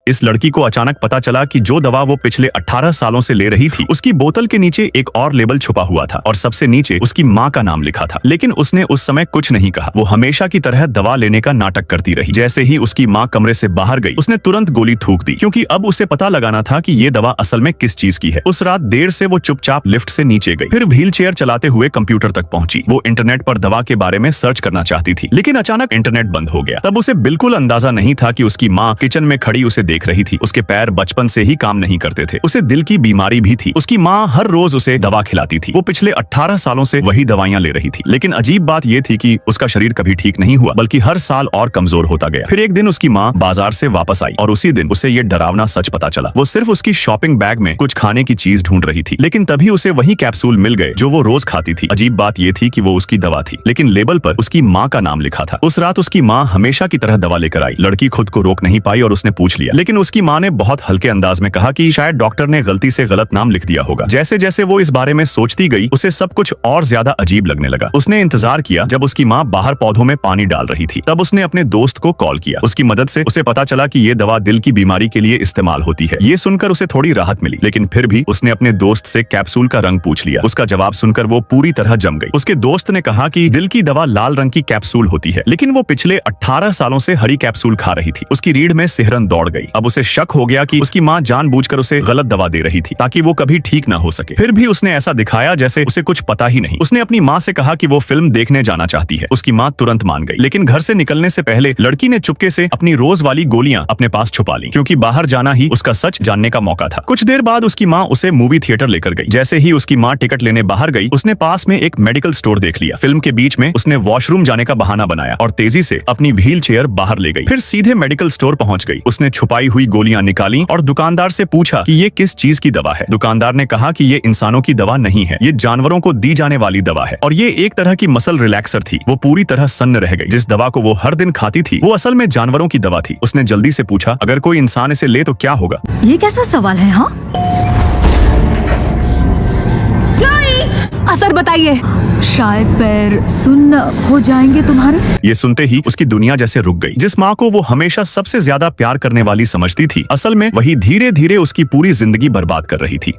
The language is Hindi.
इस लड़की को अचानक पता चला कि जो दवा वो पिछले 18 सालों से ले रही थी, उसकी बोतल के नीचे एक और लेबल छुपा हुआ था और सबसे नीचे उसकी माँ का नाम लिखा था। लेकिन उसने उस समय कुछ नहीं कहा। वो हमेशा की तरह दवा लेने का नाटक करती रही। जैसे ही उसकी माँ कमरे से बाहर गई, उसने तुरंत गोली थूक दी, क्योंकि अब उसे पता लगाना था कि ये दवा असल में किस चीज की है। उस रात देर से वो चुपचाप लिफ्ट से नीचे गई, फिर व्हील चेयर चलाते हुए कंप्यूटर तक पहुंची। वो इंटरनेट पर दवा के बारे में सर्च करना चाहती थी, लेकिन अचानक इंटरनेट बंद हो गया। तब उसे बिल्कुल अंदाजा नहीं था कि उसकी माँ किचन में खड़ी उसे देख रही थी। उसके पैर बचपन से ही काम नहीं करते थे, उसे दिल की बीमारी भी थी। उसकी माँ हर रोज उसे दवा खिलाती थी। वो पिछले 18 सालों से वही दवाइयां ले रही थी, लेकिन अजीब बात यह थी कि उसका शरीर कभी ठीक नहीं हुआ, बल्कि हर साल और कमजोर होता गया। फिर एक दिन उसकी माँ बाजार से वापस आई और उसी दिन उसे ये डरावना सच पता चला। वो सिर्फ उसकी शॉपिंग बैग में कुछ खाने की चीज ढूंढ रही थी, लेकिन तभी उसे वही कैप्सूल मिल गए जो वो रोज खाती थी। अजीब बात यह थी कि वो उसकी दवा थी, लेकिन लेबल पर उसकी माँ का नाम लिखा था। उस रात उसकी माँ हमेशा की तरह दवा लेकर आई। लड़की खुद को रोक नहीं पाई और उसने पूछ लिया, लेकिन उसकी माँ ने बहुत हल्के अंदाज में कहा कि शायद डॉक्टर ने गलती से गलत नाम लिख दिया होगा। जैसे जैसे वो इस बारे में सोचती गई, उसे सब कुछ और ज्यादा अजीब लगने लगा। उसने इंतजार किया जब उसकी माँ बाहर पौधों में पानी डाल रही थी। तब उसने अपने दोस्त को कॉल किया। उसकी मदद से उसे पता चला कि ये दवा दिल की बीमारी के लिए इस्तेमाल होती है। ये सुनकर उसे थोड़ी राहत मिली, लेकिन फिर भी उसने अपने दोस्त से कैप्सूल का रंग पूछ लिया। उसका जवाब सुनकर वो पूरी तरह जम गई। उसके दोस्त ने कहा कि दिल की दवा लाल रंग की कैप्सूल होती है, लेकिन वो पिछले 18 सालों से हरी कैप्सूल खा रही थी। उसकी रीढ़ में सिहरन दौड़ गई। अब उसे शक हो गया कि उसकी माँ जानबूझकर उसे गलत दवा दे रही थी ताकि वो कभी ठीक ना हो सके। फिर भी उसने ऐसा दिखाया जैसे उसे कुछ पता ही नहीं। उसने अपनी माँ से कहा कि वो फिल्म देखने जाना चाहती है। उसकी माँ तुरंत मान गई, लेकिन घर से निकलने से पहले लड़की ने चुपके से अपनी रोज वाली गोलियां अपने पास छुपा ली, क्योंकि बाहर जाना ही उसका सच जानने का मौका था। कुछ देर बाद उसकी माँ उसे मूवी थिएटर लेकर गई। जैसे ही उसकी माँ टिकट लेने बाहर गई, उसने पास में एक मेडिकल स्टोर देख लिया। फिल्म के बीच में उसने वॉशरूम जाने का बहाना बनाया और तेजी से अपनी व्हील चेयर बाहर ले गई। फिर सीधे मेडिकल स्टोर पहुंच गई। उसने छुपाई हुई गोलियां निकाली और दुकानदार से पूछा कि ये किस चीज की दवा है। दुकानदार ने कहा कि ये इंसानों की दवा नहीं है, ये जानवरों को दी जाने वाली दवा है और ये एक तरह की मसल रिलैक्सर थी। वो पूरी तरह सन्न रह गई। जिस दवा को वो हर दिन खाती थी, वो असल में जानवरों की दवा थी। उसने जल्दी से पूछा, अगर कोई इंसान इसे ले तो क्या होगा? ये कैसा सवाल है? हाँ, असर बताइए। शायद पैर सुन्न हो जाएंगे तुम्हारे। ये सुनते ही उसकी दुनिया जैसे रुक गई। जिस माँ को वो हमेशा सबसे ज्यादा प्यार करने वाली समझती थी, असल में वही धीरे धीरे उसकी पूरी जिंदगी बर्बाद कर रही थी।